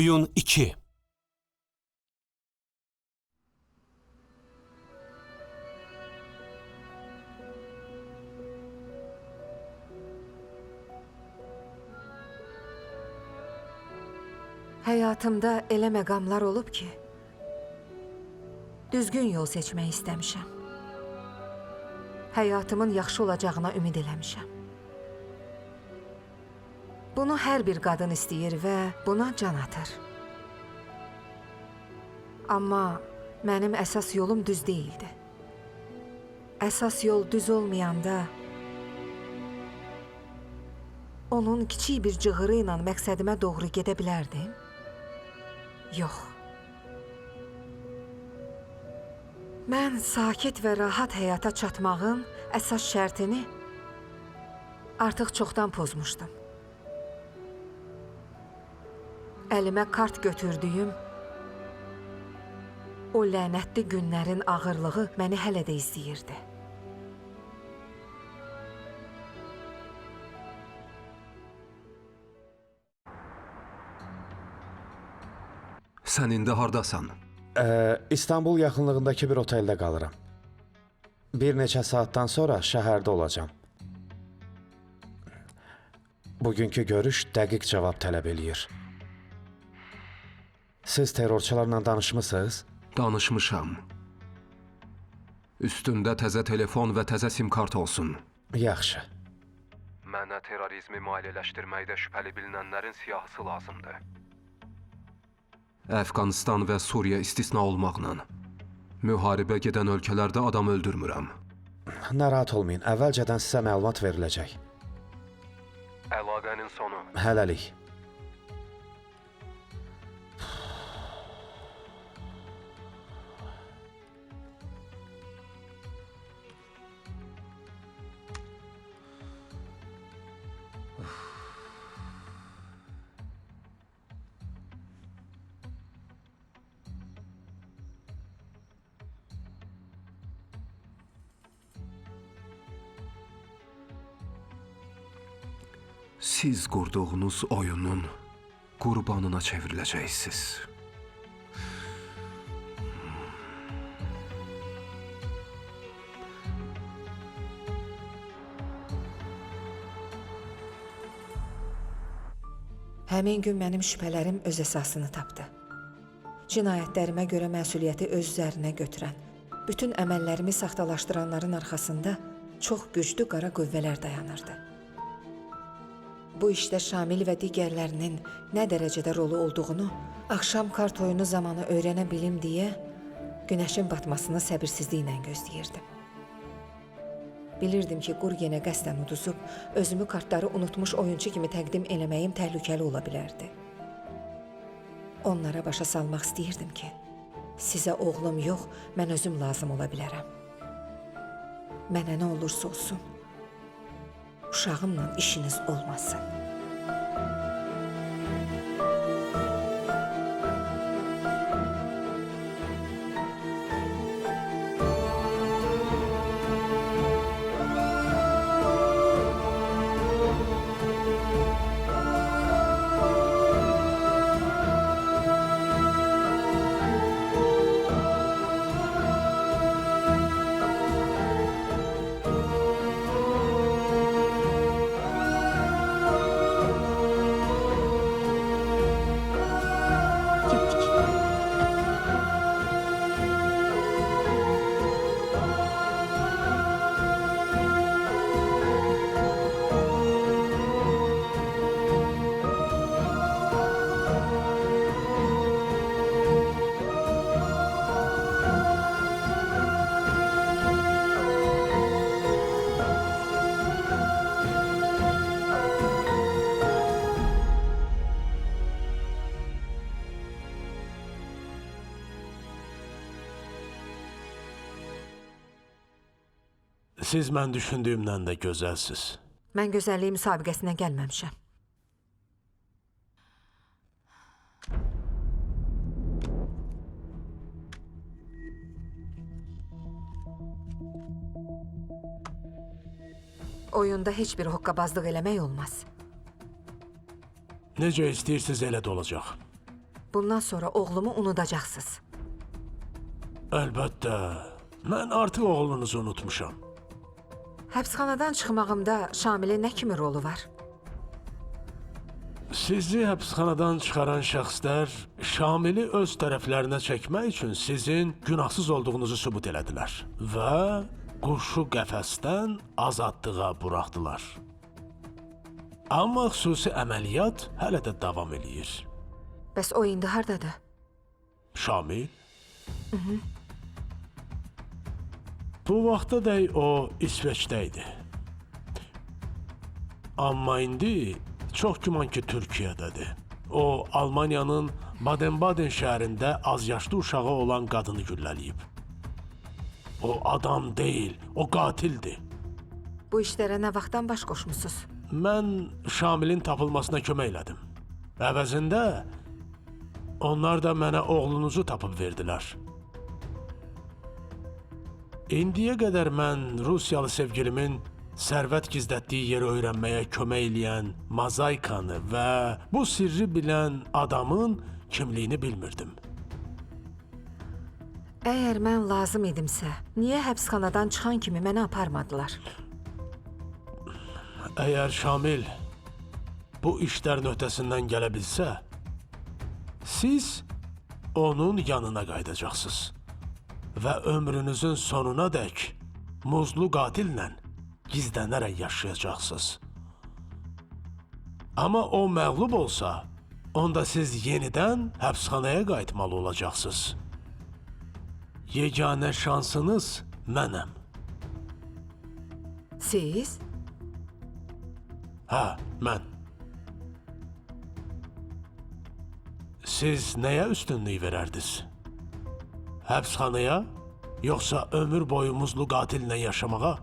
Oyun 2. Həyatımda elə məqamlar olub ki, düzgün yol seçmək istəmişəm. Həyatımın yaxşı olacağına ümid eləmişəm. Bunu hər bir qadın istəyir və buna can atır. Amma mənim əsas yolum düz deyildi. Əsas yol düz olmayanda, onun kiçik bir cığırı ilə məqsədimə doğru gedə bilərdim. Yox. Mən sakit və rahat həyata çatmağın əsas şərtini artıq çoxdan pozmuşdum. Əlimə kart götürdüyüm o lənətli günlərin ağırlığı məni hələ də izləyirdi. Sən indi hardasan? İstanbul yaxınlığındakı bir oteldə qalıram. Bir neçə saatdan sonra şəhərdə olacam. Bugünkü görüş dəqiq cavab tələb eləyir. Siz terrorçularla danışmısınız? Danışmışam. Üstündə təzə telefon və təzə sim kart olsun. Yaxşı. Mənə terrorizmi maliyyələşdirməkdə şübhəli bilinənlərin siyahısı lazımdır. Əfqanistan və Suriya istisna olmaqla. Müharibə gedən ölkələrdə adam öldürmürəm. Narahat olmayın, əvvəlcədən sizə məlumat veriləcək. Əlaqənin sonu. Hələlik. Siz qurduğunuz oyunun qurbanına çevriləcəksiniz. Həmin gün mənim şübhələrim öz əsasını tapdı. Cinayətlərimə görə məsuliyyəti öz üzərinə götürən, bütün əməllərimi saxtalaşdıranların arxasında çox güclü qara qüvvələr dayanırdı. Bu işdə Şamil və digərlərinin nə dərəcədə rolu olduğunu axşam kart oyunu zamanı öyrənə bilim deyə günəşin batmasını səbirsizliklə gözləyirdim. Bilirdim ki, Qurgenə qəsdən uduzub, özümü kartları unutmuş oyuncu kimi təqdim eləməyim təhlükəli ola bilərdi. Onlara başa salmaq istəyirdim ki, sizə oğlum yox, mən özüm lazım ola bilərəm. Mənə nə olursa olsun, uşağımla işiniz olmasın. Siz mən düşündüyümdən də gözəlsiz. Mən gözəlliyi müsabiqəsinə gəlməmişəm. Oyunda heç bir hoqqabazlıq eləmək olmaz. Necə istəyirsiniz elə də olacaq. Bundan sonra oğlumu unudacaqsınız. Əlbəttə, mən artıq oğlunuzu unutmuşam. Həbsxanadan çıxmağımda Şamilin nə kimi rolu var? Sizi həbsxanadan çıxaran şəxslər Şamili öz tərəflərinə çəkmək üçün sizin günahsız olduğunuzu sübut elədilər və quşu qəfəsdən azadlığa buraxdılar. Amma xüsusi əməliyyat hələ də davam eləyir. Bəs o indi hardadır? Şamil? Bu vaxta dək o İsveçdə idi. Amma indi çox güman ki, Türkiyədədir. O, Almaniyanın Baden-Baden şəhərində azyaşlı uşağı olan qadını güllələyib. O adam deyil, o qatildir. Bu işlərə nə vaxtdan baş qoşmusunuz? Mən Şamilin tapılmasına kömək elədim. Əvəzində onlar da mənə oğlunuzu tapıb verdilər. İndiyə qədər mən Rusiyalı sevgilimin sərvət gizlətdiyi yeri öyrənməyə kömək eləyən Mazaykanı və bu sirri bilən adamın kimliyini bilmirdim. Əgər mən lazım idimsə, niyə həbsxanadan çıxan kimi məni aparmadılar? Əgər Şamil bu işlərin öhdəsindən gələ bilsə, siz onun yanına qayıdacaqsınız və ömrünüzün sonuna dək muzlu qatillə gizlənərək yaşayacaqsınız. Amma o məğlub olsa, onda siz yenidən həbsxanaya qayıtmalı olacaqsınız. Yeganə şansınız mənəm. Siz? Hə, mən. Siz nəyə üstünlük verərdiniz? Həbsxanaya, yoxsa ömür boyu muzlu qatillə yaşamağa?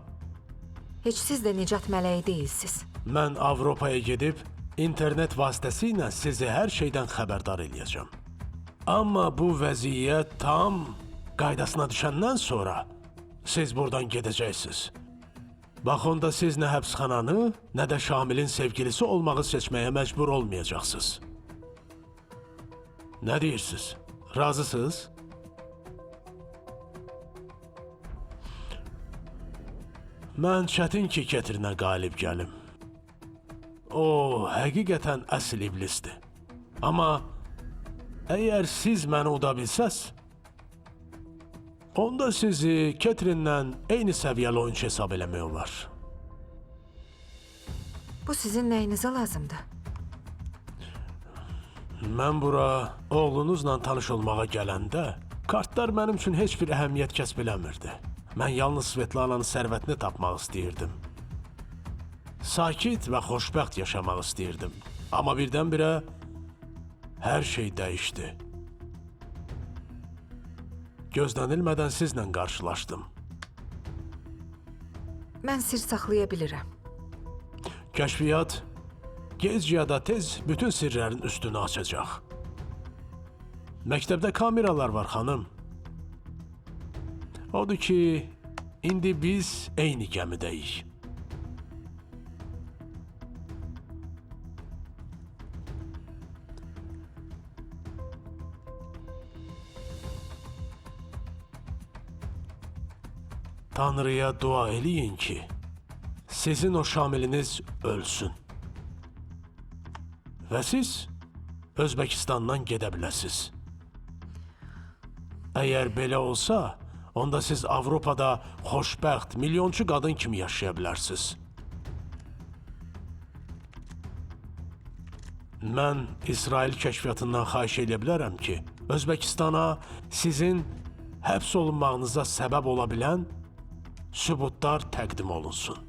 Heç siz də nicat mələyi deyilsiz. Mən Avropaya gedib, internet vasitəsilə sizi hər şeydən xəbərdar eləyəcəm. Amma bu vəziyyət tam qaydasına düşəndən sonra siz buradan gedəcəksiniz. Bax, onda siz nə həbsxananı, nə də Şamilin sevgilisi olmağı seçməyə məcbur olmayacaqsınız. Nə deyirsiniz? Razısınız? Mən çətin ki, Ketrinə qalib gəlim. O, həqiqətən əsl iblisdir. Amma əgər siz məni uda bilsəz, onda sizi Ketrinlə eyni səviyyəli oyuncu hesab eləmək olar. Bu sizin nəyinizə lazımdır? Mən bura oğlunuzla tanış olmağa gələndə, kartlar mənim üçün heç bir əhəmiyyət kəsb eləmirdi. Mən yalnız Svetlananın sərvətini tapmaq istəyirdim. Sakit və xoşbəxt yaşamaq istəyirdim. Amma birdən-birə hər şey dəyişdi. Gözlənilmədən sizlə qarşılaşdım. Mən sir saxlaya bilirəm. Kəşfiyyat gec ya da tez bütün sirlərin üstünü açacaq. Məktəbdə kameralar var, xanım. Odur ki, indi biz eyni gəmidəyik. Tanrıya dua eləyin ki, sizin o Şamiliniz ölsün. Və siz Özbəkistandan gedə biləsiniz. Əgər belə olsa, onda siz Avropada xoşbəxt, milyonçu qadın kimi yaşaya bilərsiniz. Mən İsrail kəşfiyyatından xahiş edə bilərəm ki, Özbəkistana sizin həbs olunmağınıza səbəb ola bilən sübutlar təqdim olunsun.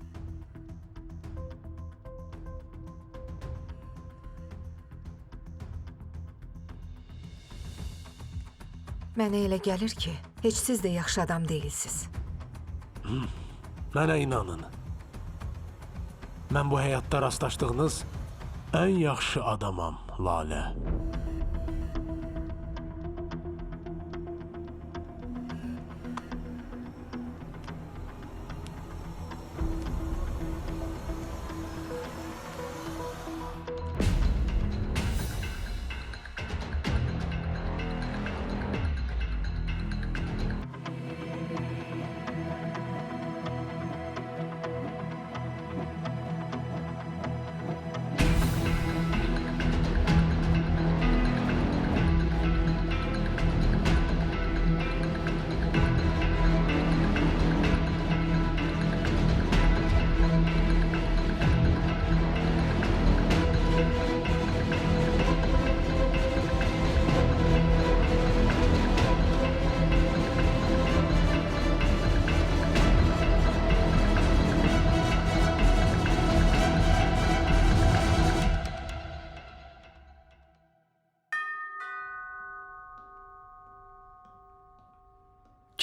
Mənə elə gəlir ki, heç siz də yaxşı adam deyilsiz. Mənə inanın. Mən bu həyatda rastlaşdığınız ən yaxşı adamam, Lalə.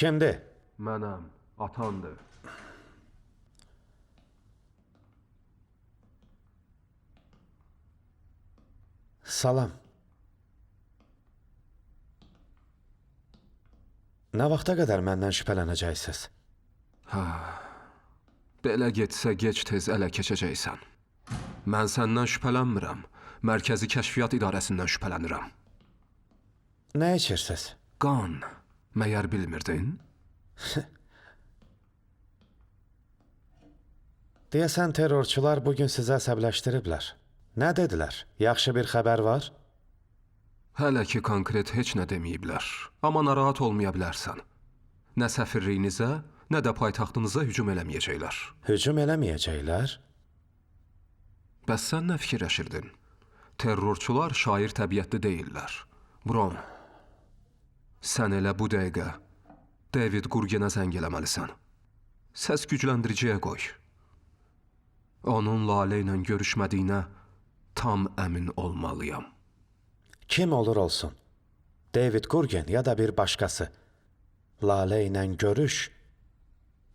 Kimdir? Mənəm, atandır. Salam. Nə vaxta qədər məndən şübhələnəcəksiniz? Belə getsə gec-tez ələ keçəcəksən. Mən səndən şübhələnmirəm. Mərkəzi Kəşfiyyat İdarəsindən şübhələnirəm. Nə içirsiniz? Qan, məyər bilmirdin? Deyəsən terrorçular bugün sizi əsəbləşdiriblər. Nə dedilər? Yaxşı bir xəbər var? Hələ ki konkret heç nə deməyiblər. Amma narahat olmaya bilərsən. Nə səfirliyinizə, nə də paytaxtınıza hücum eləməyəcəklər. Hücum eləməyəcəklər? Bəs sən nə fikirləşirdin? Terrorçular şair təbiətli deyillər. Bron, sən elə bu dəqiqə David Gurgenə zəng eləməlisən. Səs gücləndiriciyə qoy. Onun Lalə ilə görüşmədiyinə tam əmin olmalıyam. Kim olur olsun? David Gurgen ya da bir başqası. Lalə ilə görüş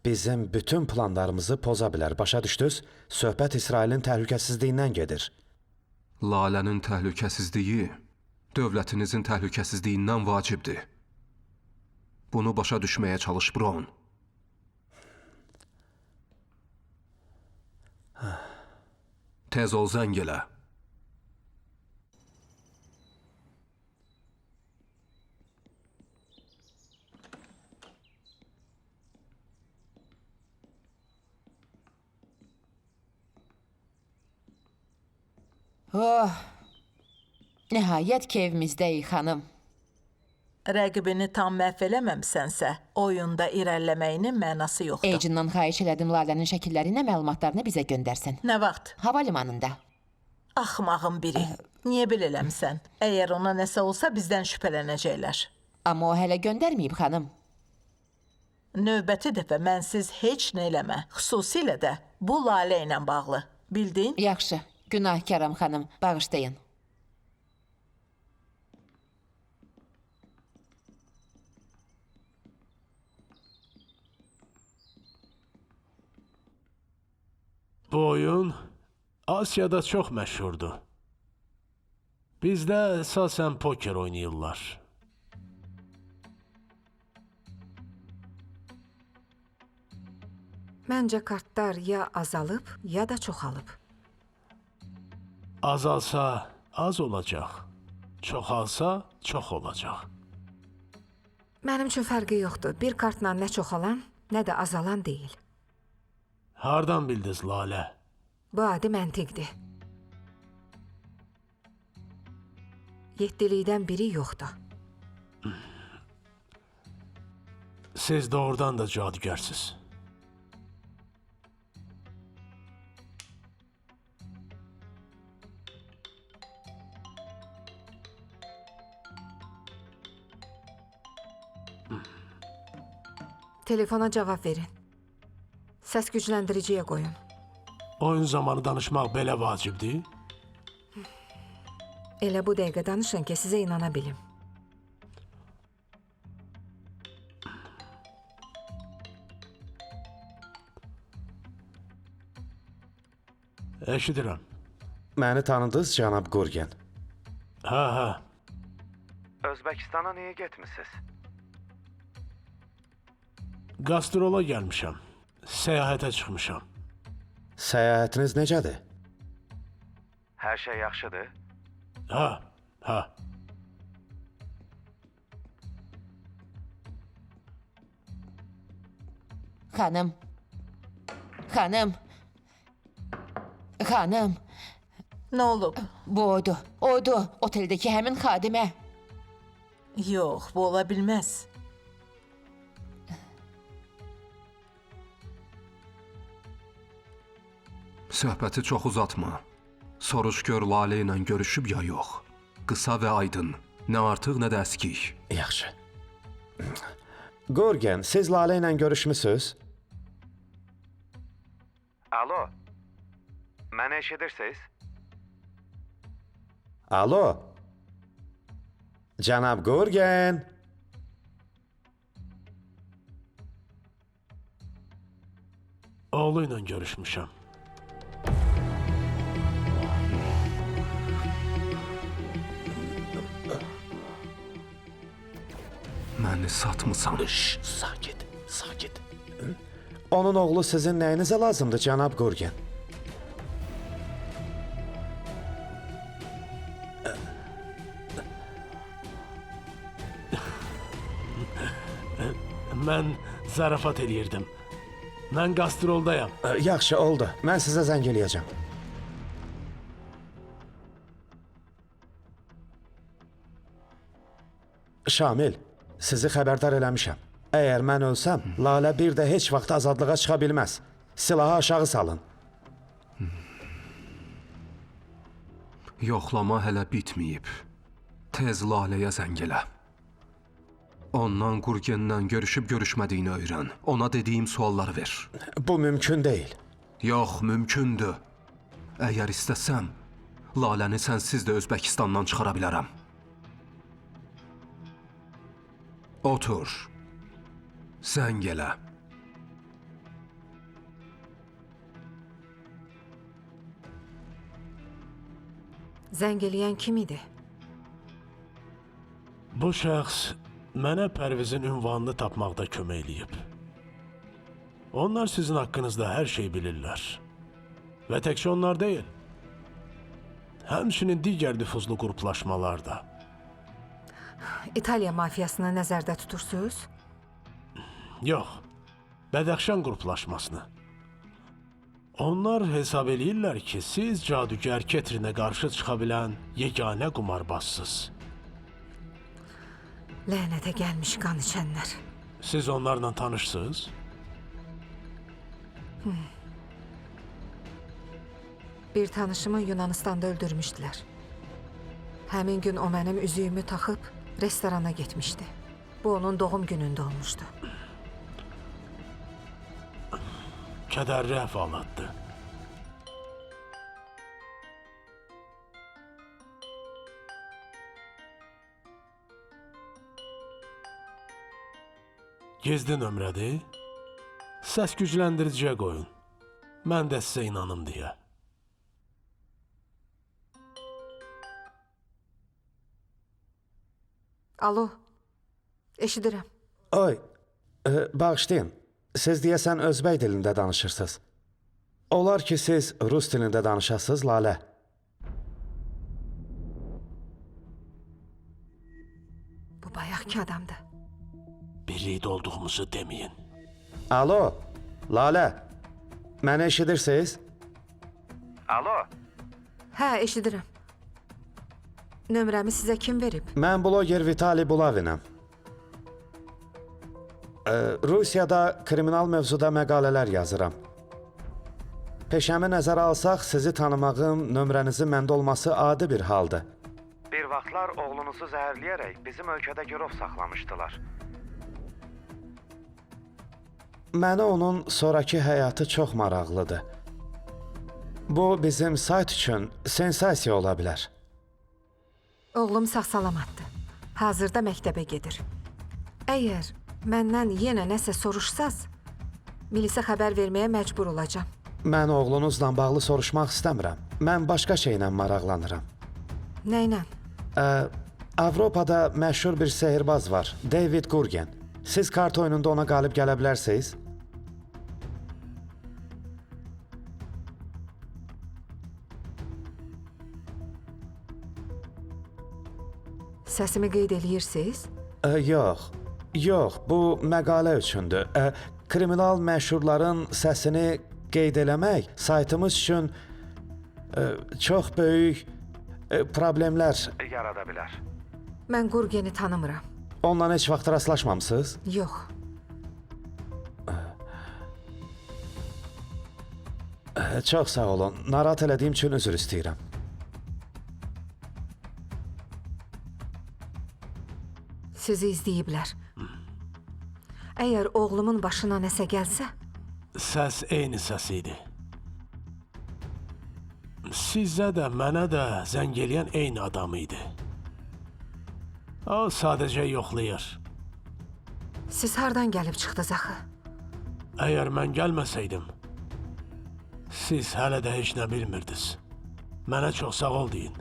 bizim bütün planlarımızı poza bilər. Başa düşdünüz? Söhbət İsrailin təhlükəsizliyindən gedir. Lalənin təhlükəsizliyi dövlətinizin təhlükəsizliyindən vacibdir. Bunu başa düşməyə çalış, Bron. Tez ol, zəng elə. Oh, nəhayət ki evimizdəyik, xanım. Rəqibini tam məhv eləməmisənsə, oyunda irəliləməyinin mənası yoxdur. Ejin'dan xahiş elədim Lalənin şəkilləri ilə məlumatlarını bizə göndərsin. Nə vaxt? Hava limanında. Axmağın biri. Niyə belə eləmisən? Əgər ona nəsə olsa bizdən şübhələnəcəklər. Amma o hələ göndərməyib, xanım. Növbəti dəfə mənsiz heç nə eləmə. Xüsusilə də bu Lalə ilə bağlı. Bildin? Yaxşı, günahkaram, xanım. Bağışlayın. Bu oyun Asiyada çox məşhurdur. Bizdə əsasən poker oynayırlar. Məncə kartlar ya azalıb, ya da çoxalıb. Azalsa az olacaq. Çoxalsa çox olacaq. Mənim üçün fərqi yoxdur. Bir kartla nə çoxalan, nə də azalan deyil. Hardan bildiniz, Lalə? Bu adi məntiqdir. Yeddilikdən biri yoxdur. Siz doğrudan da cadugərsiniz. Telefona cavab verin. Səs gücləndiriciyə qoyun. Oyun zamanı danışmaq belə vacibdir? Elə bu dəqiqə danışın ki, sizə inana bilim. Eşidirəm. Məni tanıdınız, cənab Gurgen? Hə. Özbəkistana niyə getmisiniz? Qastrola gəlmişəm. Səyahətə çıxmışam. Səyahətiniz necədir? Hər şey yaxşıdır? Hə. Xanım. Xanım. Xanım. Nə olub? Bu oydu. Oteldəki həmin xadimə. Yox, bu ola bilməz. Söhbəti çox uzatma. Soruş gör Lalə ilə görüşüb ya yox. Qısa və aydın. Nə artıq, nə də əskik. Yaxşı. Gurgen, siz Lalə ilə görüşmüsünüz? Alo. Məni eşidirsiniz? Alo. Cənab Gurgen. Oğlu ilə görüşmüşəm. Məni satmısan. Şş, sakit, sakit. Onun oğlu sizin nəyinizə lazımdır, cənab Gurgen? Mən zarafat eləyirdim. Mən qastroldayam. Yaxşı, oldu. Mən sizə zəng eləyəcəm. Şamil, sizi xəbərdar eləmişəm. Əgər mən ölsəm, Lalə bir də heç vaxt azadlığa çıxa bilməz. Silahı aşağı salın. Yoxlama hələ bitməyib. Tez Laləyə zəng elə. Ondan Gurgenlə görüşüb görüşmədiyini öyrən. Ona dediyim sualları ver. Bu mümkün deyil. Yox, mümkündür. Əgər istəsəm, Laləni sənsiz də Özbəkistandan çıxara bilərəm. Otur. Zəng elə. Zəng eləyən kim idi? Bu şəxs mənə Pərvizin ünvanını tapmaqda kömək eləyib. Onlar sizin haqqınızda hər şey bilirlər. Və təkcə onlar deyil. Həmçinin digər nüfuzlu qruplaşmalar da. İtaliya mafiyasını nəzərdə tutursunuz? Yox, Bədəxşan qruplaşmasını. Onlar hesab eləyirlər ki, siz cadügər Ketrinə qarşı çıxa bilən yeganə qumarbazsınız. Lənətə gəlmiş qan içənlər. Siz onlarla tanışsınız? Bir tanışımı Yunanistan'da öldürmüşdülər. Həmin gün o mənim üzüyümü taxıb restorana getmişdi. Bu onun doğum günündə olmuşdu. Kədərli əhvalatdır. Gizli nömrədir. Səs gücləndiriciyə qoyun. Mən də sizə inanım deyə. Alo, eşidirəm. Oy, bağışlayın. Siz deyəsən özbək dilində danışırsınız. Olar ki, siz rus dilində danışasınız, Lalə. Bu bayaqki adamdır. Birlikdə olduğumuzu deməyin. Alo, Lalə. Məni eşidirsiniz? Alo. Hə, eşidirəm. Nömrəmi sizə kim verib? Mən bloger Vitali Bulavinəm. Rusiyada kriminal mövzuda məqalələr yazıram. Peşəmi nəzərə alsaq, sizi tanımağım, nömrənizin məndə olması adi bir haldır. Bir vaxtlar oğlunuzu zəhərləyərək bizim ölkədə girov saxlamışdılar. Mənə onun sonraki həyatı çox maraqlıdır. Bu bizim sayt üçün sensasiya ola bilər. Oğlum sağ-salamatdır. Hazırda məktəbə gedir. Əgər məndən yenə nəsə soruşsaz, milisə xəbər verməyə məcbur olacağam. Mən oğlunuzla bağlı soruşmaq istəmirəm. Mən başqa şeylə maraqlanıram. Nə ilə? Avropada məşhur bir sehirbaz var, David Gurgen. Siz kart oyununda ona qalib gələ bilərsiniz? Səsimi qeyd eləyirsiniz? Yox, bu məqalə üçündür. Kriminal məşhurların səsini qeyd eləmək saytımız üçün çox böyük problemlər yarada bilər. Mən Gurgeni tanımıram. Onunla heç vaxt rastlaşmamısınız? Yox. Çox sağ olun. Narahat elədiyim üçün üzr istəyirəm. Sizi izləyiblər. Əgər oğlumun başına nəsə gəlsə, Səs eyni səs idi. Sizə də, mənə də zəng eləyən eyni adam idi. O sadəcə yoxlayır. siz hardan gəlib çıxdınız axı? Əgər mən gəlməsəydim, Siz hələ də heç nə bilmirdiniz. Mənə çox sağ ol deyin.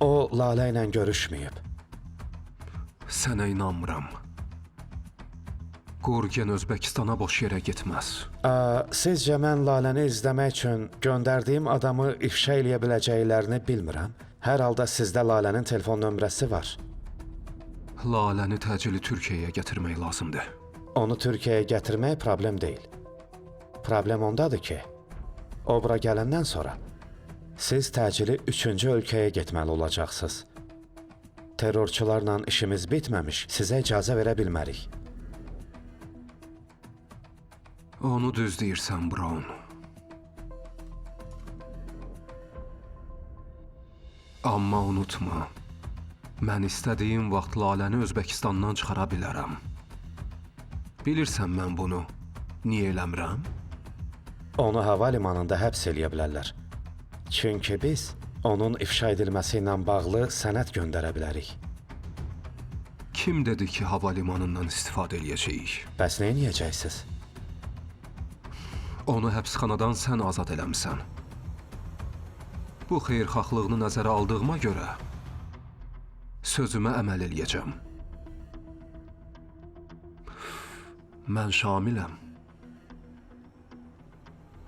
O Lalə ilə görüşməyib. Sənə inanmıram. Gurgen Özbəkistana boş yerə getməz. Sizcə mən Laləni izləmək üçün göndərdiyim adamı ifşa eləyə biləcəklərini bilmirəm. Hər halda sizdə Lalənin telefon nömrəsi var. Laləni təcili Türkiyəyə gətirmək lazımdır. Onu Türkiyəyə gətirmək problem deyil. Problem ondadır ki, o bura gələndən sonra siz təcili 3-cü ölkəyə getməli olacaqsınız. Terrorçularla işimiz bitməmiş sizə icazə verə bilmərik. Onu düz deyirsən, Brown. Amma unutma, mən istədiyim vaxt Laləni Özbəkistandan çıxara bilərəm. Bilirsən mən bunu niyə eləmirəm? Onu hava limanında həbs eləyə bilərlər. Çünki biz onun ifşa edilməsi ilə bağlı sənəd göndərə bilərik. Kim dedi ki, hava limanından istifadə eləyəcəyik? Bəs nə edəcəksiniz? Onu həbsxanadan sən azad eləmsən. Bu xeyirxahlığını nəzərə aldığıma görə sözümə əməl eləyəcəm. Mən Şamiləm.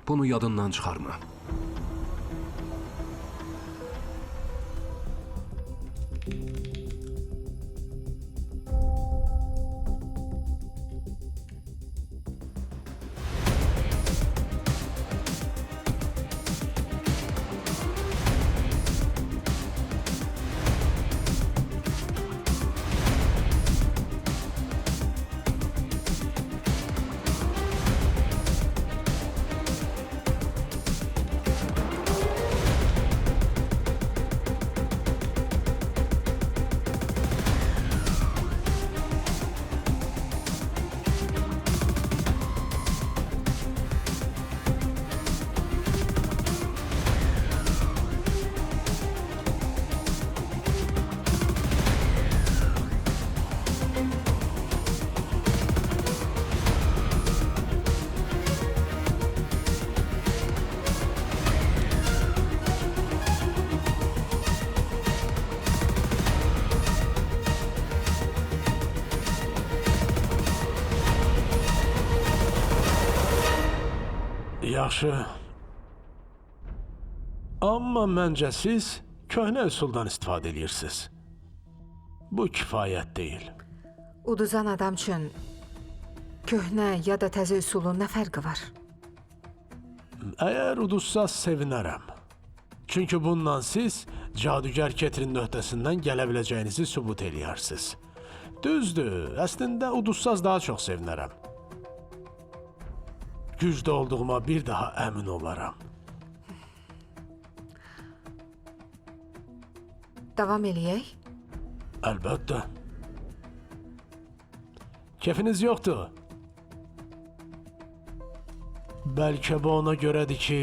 Bunu yadından çıxarma. Yaxşı. Amma məncə siz köhnə üsuldan istifadə edirsiniz. Bu kifayət deyil. Uduzan adam üçün köhnə ya da təzə üsulun nə fərqi var? Əgər uduzsaz sevinərəm. Çünki bununla siz cadügər Ketrin öhdəsindən gələ biləcəyinizi sübut edirsiniz. Düzdür, əslində uduzsaz daha çox sevinərəm. Gücdə olduğuma bir daha əmin olaram. Davam eləyək? Əlbəttə. Kefiniz yoxdur. Bəlkə bu ona görədir ki,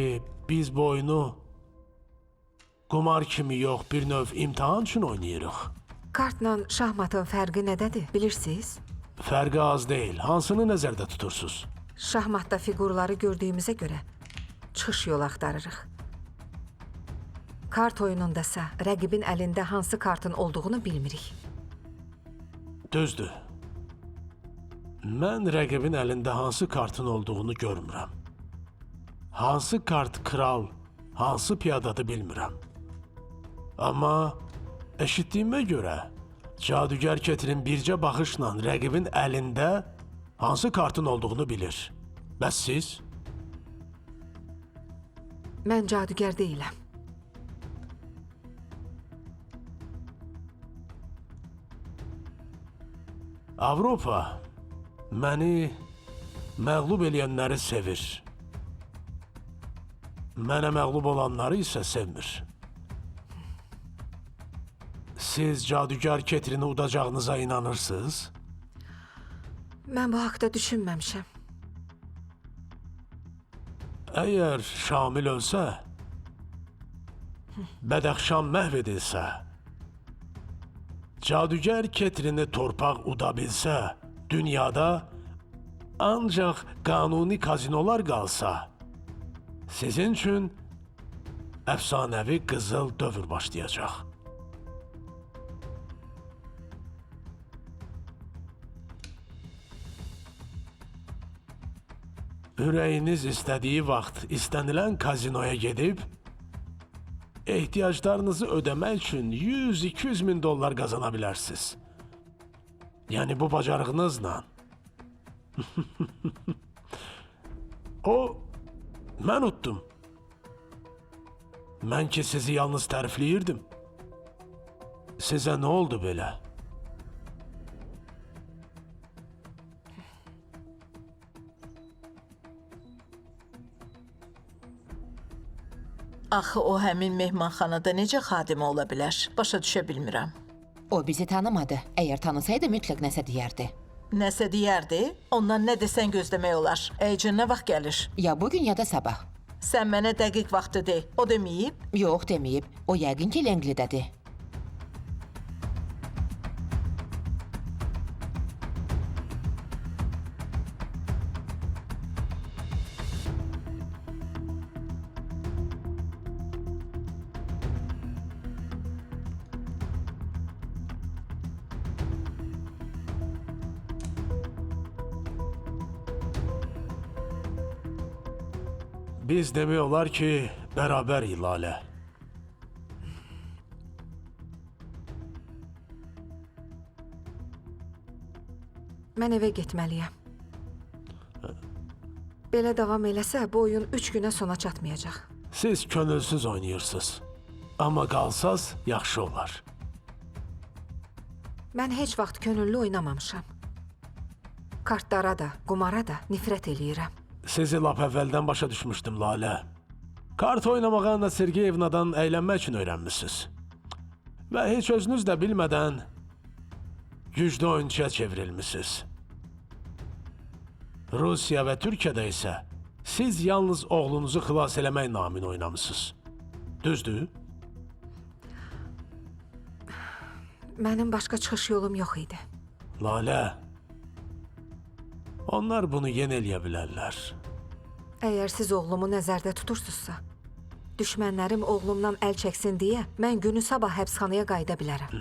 biz bu oyunu qumar kimi yox, bir növ imtahan üçün oynayırıq. Kartla şahmatın fərqi nədədir, bilirsiniz? Fərqi az deyil. Hansını nəzərdə tutursunuz? Şahmatda fiqurları gördüyümüzə görə çıxış yolu axtarırıq. Kart oyunundasa rəqibin əlində hansı kartın olduğunu bilmirik. Düzdür. Mən rəqibin əlində hansı kartın olduğunu görmürəm. Hansı kart kral, hansı piyadadır bilmirəm. Amma eşitdiyimə görə cadügər Ketrin bircə baxışla rəqibin əlində hansı kartın olduğunu bilir. Bəs siz? Mən cadügər deyiləm. Avropa məni məğlub eləyənləri sevir. Mənə məğlub olanları isə sevmir. Siz cadügər Ketrini udacağınıza inanırsınız? Mən bu haqda düşünməmişəm. Əgər Şamil ölsə, Bədəxşan məhv edilsə, Cadugar Ketrini torpaq uda bilsə, dünyada ancaq qanuni kazinolar qalsa, sizin üçün əfsanəvi qızıl dövr başlayacaq. Ürəyiniz istədiyi vaxt istənilən kazinoya gedib, ehtiyaclarınızı ödəmək üçün 100-200 min dollar qazana bilərsiniz. Yəni bu bacarığınızla. Mən utdum. Mən ki sizi yalnız tərifləyirdim. Sizə nə oldu belə? Axı o həmin mehmanxanada necə xadimə ola bilər? Başa düşə bilmirəm. O bizi tanımadı. Əgər tanısaydı mütləq nəsə deyərdi. Nəsə deyərdi, ondan nə desən gözləmək olar. Əcin nə vaxt gəlir? Ya bugün ya da sabah. Sən mənə dəqiq vaxtı de. O deməyib? Yox deməyib. O yəqin ki Lenglidədir. Biz demək olar ki, bərabərik Lalə. Mən evə getməliyəm. Belə davam eləsə, bu oyun 3 günə sona çatmayacaq. Siz könülsüz oynayırsınız. Amma qalsaz yaxşı olar. Mən heç vaxt könüllü oynamamışam. Kartlara da, qumara da nifrət eləyirəm. Sizi lap əvvəldən başa düşmüşdüm, Lalə. Kart oynamağa Anna Sergeyevnadan əylənmək üçün öyrənmişsiniz. Və heç özünüz də bilmədən güclü oyuncuya çevrilmişsiniz. Rusiya və Türkiyədə isə siz yalnız oğlunuzu xilas eləmək namını oynamısınız. Düzdür? Mənim başqa çıxış yolum yox idi. Lalə, onlar bunu yenə eləyə bilərlər. Əgər siz oğlumu nəzərdə tutursunuzsa, düşmənlərim oğlumdan əl çəksin deyə mən günü sabah həbsxanaya qayıda bilərəm.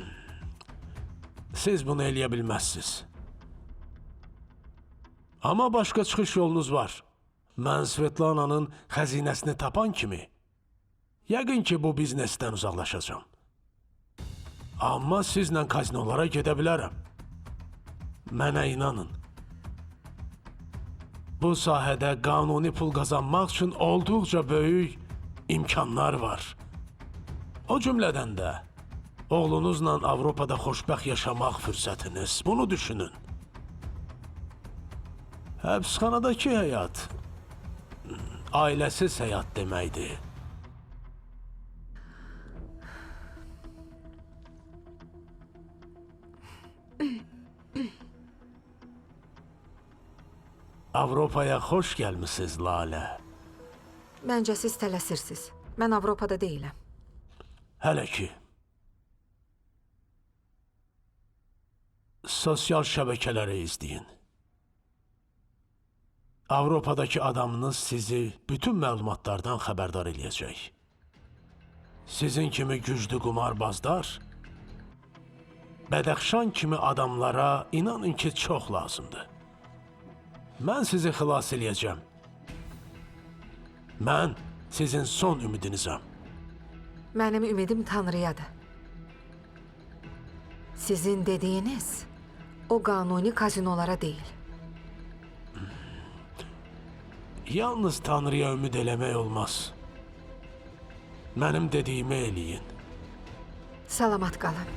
Siz bunu eləyə bilməzsiniz. Amma başqa çıxış yolunuz var. Mən Svetlana'nın xəzinəsini tapan kimi, yəqin ki bu biznesdən uzaqlaşacağam. Amma sizlə kazinolara gedə bilərəm. Mənə inanın. Bu sahədə qanuni pul qazanmaq üçün olduqca böyük imkanlar var. O cümlədən də oğlunuzla Avropada xoşbəxt yaşamaq fürsətiniz. Bunu düşünün. Həbsxanadakı həyat ailəsiz həyat deməkdir. Avropaya xoş gəlmisiniz, Lalə. Məncə siz tələsirsiniz. Mən Avropada deyiləm. Hələ ki. Sosial şəbəkələri izləyin. Avropadakı adamınız sizi bütün məlumatlardan xəbərdar eləyəcək. Sizin kimi güclü qumarbazlar, Bədəxşan kimi adamlara inanın ki çox lazımdır. Mən sizi xilas eləyəcəm. Mən sizin son ümidinizəm. Mənim ümidim Tanrıyadır. Sizin dediyiniz o qanuni kazinolara deyil. Yalnız Tanrıya ümid eləmək olmaz. Mənim dediyimi eləyin. Salamat qalın.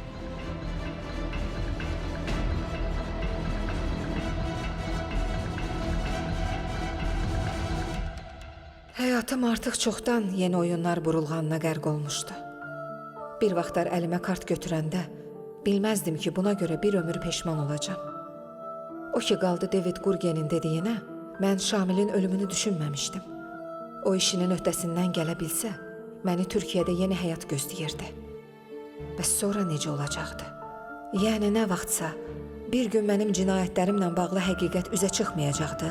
Həyatım artıq çoxdan yeni oyunlar burulğanına qərq olmuşdu. Bir vaxtlar əlimə kart götürəndə bilməzdim ki, buna görə bir ömür peşman olacağam. O ki qaldı David Gurgen'in dediyinə, mən Şamilin ölümünü düşünməmişdim. O işinin öhdəsindən gələ bilsə, məni Türkiyədə yeni həyat gözləyirdi. Bəs sonra necə olacaqdı? Yəni nə vaxtsa bir gün mənim cinayətlərimlə bağlı həqiqət üzə çıxmayacaqdı?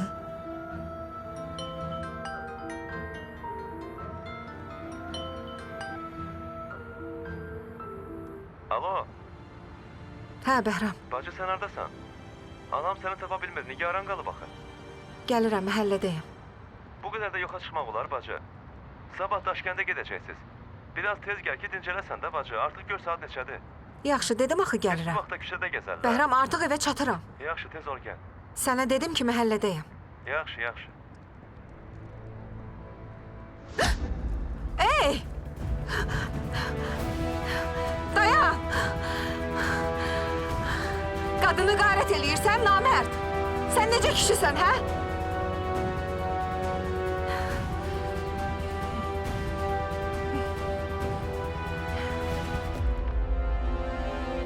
Alo, Hə, Bəhram, bacı sən hardasan? Anam səni tapa bilmir, nigaran qalıb axı. gəlirəm, məhəllədəyəm. Bu qədər də yoxa çıxmaq olar bacı. Sabah Daşkəndə gedəcəksiniz. Biraz tez gəl ki, dincələsən də bacı. Artıq gör saat neçədir. Yaxşı, dedim axı Bu gəlirəm. vaxtda küçədə gəzərlər. Bəhram, artıq evə çatıram. Yaxşı, tez ol gəl. Sənə dedim ki, məhəllədəyəm. Yaxşı, yaxşı. Ey! Dayan! Qadını qarət eləyirsən, namərd! Sən necə kişisən, hə?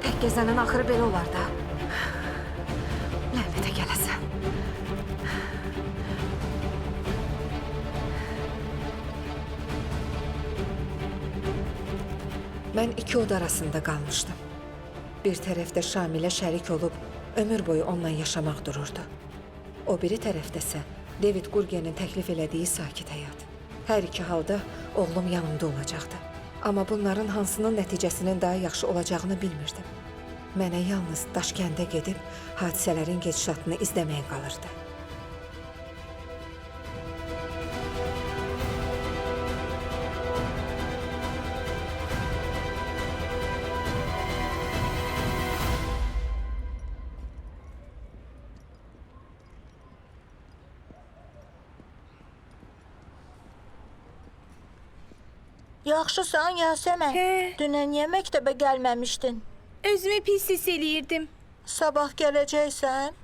Tək gəzənin axırı belə olar da. Lənətə gələsən. Mən iki oda arasında qalmışdım. Bir tərəfdə Şamilə şərik olub, ömür boyu onunla yaşamaq dururdu. O biri tərəfdəsə David Gurgen'in təklif elədiyi sakit həyat. Hər iki halda oğlum yanımda olacaqdı. Amma bunların hansının nəticəsinin daha yaxşı olacağını bilmirdim. Mənə yalnız Daşkəndə gedib hadisələrin gedişatını izləməyə qalırdı. Yaxşısan, Yasəmən? Hə. Dünən niyə məktəbə gəlməmişdin? Özümü pis hiss eləyirdim. Sabah gələcəksən?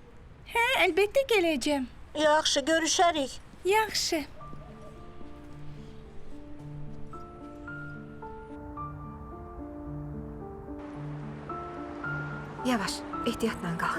Hə, əlbəttə gələcəm. Yaxşı, görüşərik. Yaxşı. Yavaş, ehtiyatla qalx.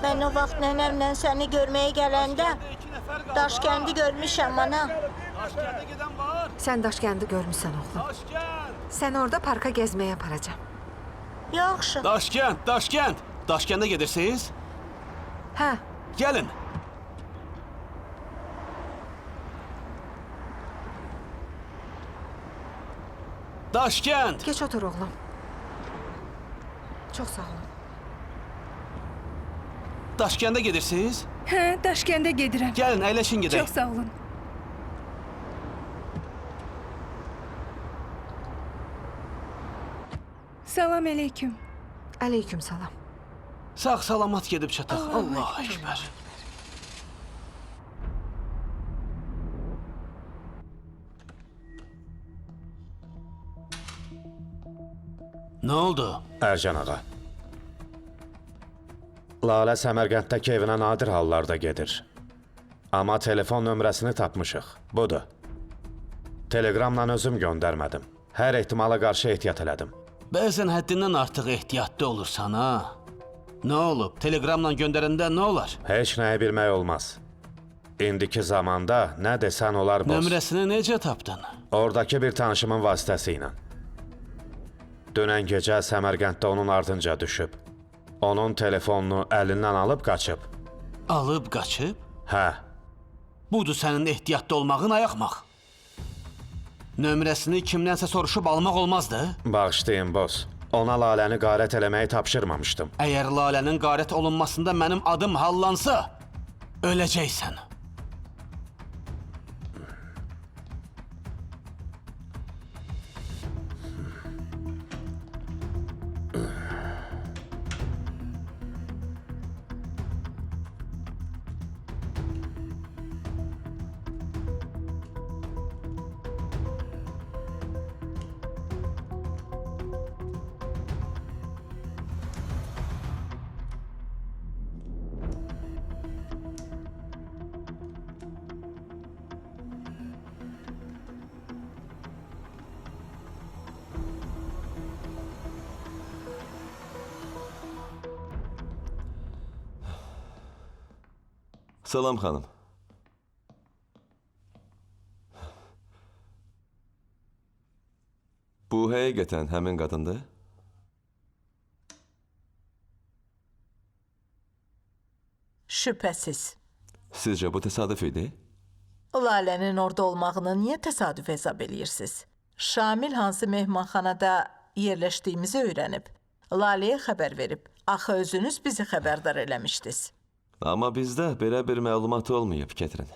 Mən o vaxt nənəmlə səni görməyə gələndə Daşkəndi görmüşəm ana. Sən Daşkəndi görmüsən, oğlum. Sən orada parka gəzməyə aparacam. Yaxşı. Daşkənd. Daşkəndə gedirsiniz? Hə, Gəlin. Daşkənd. geç otur, oğlum. Çox sağ olun. Daşkəndə gedirsiniz? Hə, Daşkəndə gedirəm. Gəlin, əyləşin gedək. Çox sağ olun. Salam əleyküm. Əleyküm salam. Sağ-salamat gedib çataq. Allah ekber. Nə oldu? Ərcan ağa. Lalə Səmərqənddəki evinə nadir hallarda gedir. Amma telefon nömrəsini tapmışıq. Budur. Telegramla özüm göndərmədim. Hər ehtimala qarşı ehtiyat elədim. Bəzən həddindən artıq ehtiyatlı olursan, ha? Nə olub? Telegramla göndərəndə nə olar? Heç nəyi bilmək olmaz. İndiki zamanda nə desən olar boz. Nömrəsini necə tapdın? Oradakı bir tanışımın vasitəsi ilə. Dünən gecə Səmərqənddə onun ardınca düşüb. Onun telefonunu əlindən alıb qaçıb. Alıb qaçıb? Hə, Budur sənin ehtiyatda olmağın ayaqmaq. Nömrəsini kimdənsə soruşub almaq olmazdı? bağışlayın boz. Ona Laləni qarət eləməyi tapşırmamışdım. Əgər Lalənin qarət olunmasında mənim adım hallansa, öləcəksən. Salam xanım. Bu həqiqətən həmin qadındır? Şübhəsiz. Sizcə bu təsadüf idi? Lalənin orada olmağını niyə təsadüf hesab eləyirsiniz? Şamil hansı mehmanxanada yerləşdiyimizi öyrənib. Laləyə xəbər verib. Axı özünüz bizi xəbərdar eləmişdiniz. Amma bizdə belə bir məlumat olmayıb, Ketrin.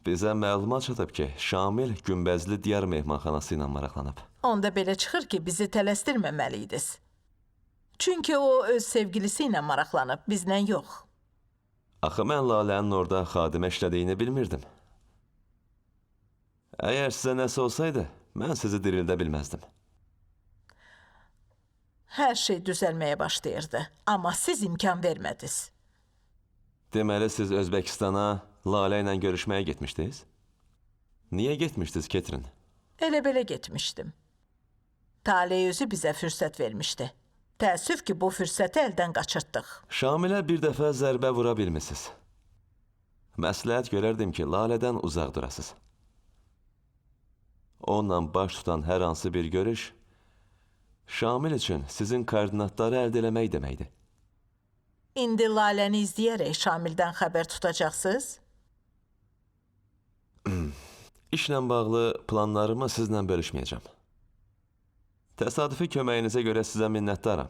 Bizə məlumat çatıb ki, Şamil günbəzli diyar mehmanxanası ilə maraqlanıb. Onda belə çıxır ki, bizi tələsdirməməliydiniz. Çünki o öz sevgilisi ilə maraqlanıb, bizlə yox. Axı mən Lalənin orada xadimə işlədiyini bilmirdim. Əgər sizə nəsə olsaydı, mən sizi dirildə bilməzdim. Hər şey düzəlməyə başlayırdı, amma siz imkan vermədiniz. Deməli, siz Özbəkistana Lalə ilə görüşməyə getmişdiniz? Niyə getmişdiniz, Ketrin? Elə-belə getmişdim. Talih özü bizə fürsət vermişdi. Təəssüf ki, bu fürsəti əldən qaçırtdıq. Şamilə bir dəfə zərbə vura bilmisiniz. Məsləhət görərdim ki, Lalədən uzaq durasınız. Onunla baş tutan hər hansı bir görüş, Şamil üçün sizin koordinatları əldə eləmək deməkdir. İndi Laləni izləyərək Şamildən xəbər tutacaqsınız? İşlə bağlı planlarımı sizlə bölüşməyəcəm. Təsadüfi köməyinizə görə sizə minnətdaram.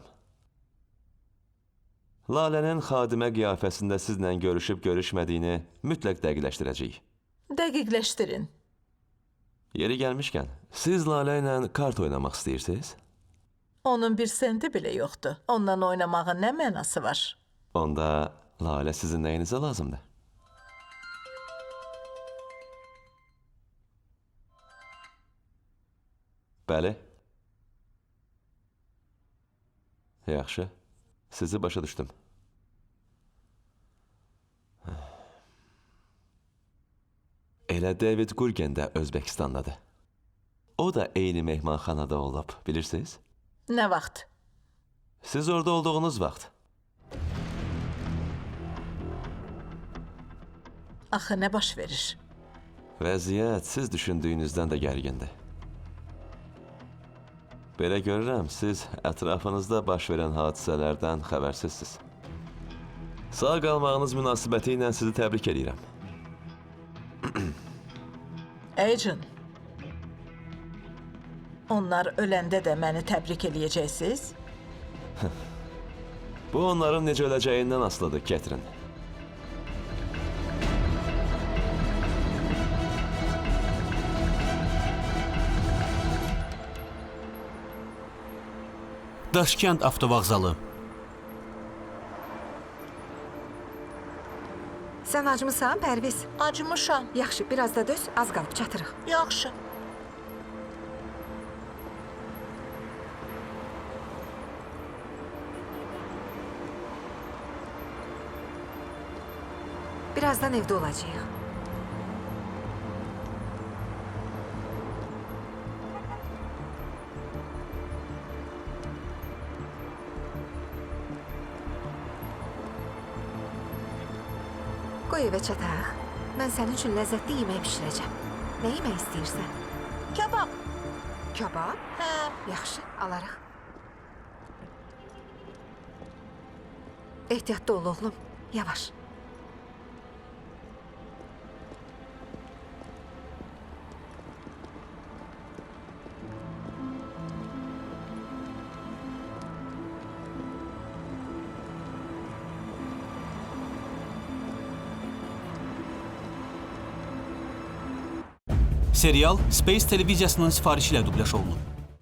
Lalənin xadimə qiyafəsində sizlə görüşüb görüşmədiyini mütləq dəqiqləşdirəcəyik. Dəqiqləşdirin. Yeri gəlmişkən, siz Lalə ilə kart oynamaq istəyirsiniz? Onun bir senti belə yoxdur. Ondan oynamağın nə mənası var? Onda Lalə sizin nəyinizə lazımdır? Bəli. Yaxşı. Sizi başa düşdüm. Elə David Gurgen də Özbəkistandadır. O da eyni mehmanxanada olub, bilirsiniz? Nə vaxt? Siz orada olduğunuz vaxt. Axı nə baş verir? Vəziyyət siz düşündüyünüzdən də gərgindir. Belə görürəm, siz ətrafınızda baş verən hadisələrdən xəbərsizsiniz. Sağ qalmağınız münasibəti ilə sizi təbrik edirəm. Agent, onlar öləndə də məni təbrik eləyəcəksiniz? Bu onların necə öləcəyindən asılıdır, Ketrin. Daşkənd avtovağzalı. Sən acmısan, Pərviz? Acımışam. Yaxşı, biraz da döz, az qalıb çatırıq. Yaxşı. Birazdan evdə olacağıq. Qoy evə çataq. Mən sənin üçün ləzzətli yemək bişirəcəm. Nə yemək istəyirsən? Kebab. Kabab? Hə. Yaxşı, alarıq. Ehtiyatlı ol oğlum. Yavaş. Serial Space televiziyasının sifarişi ilə dubləş olunub.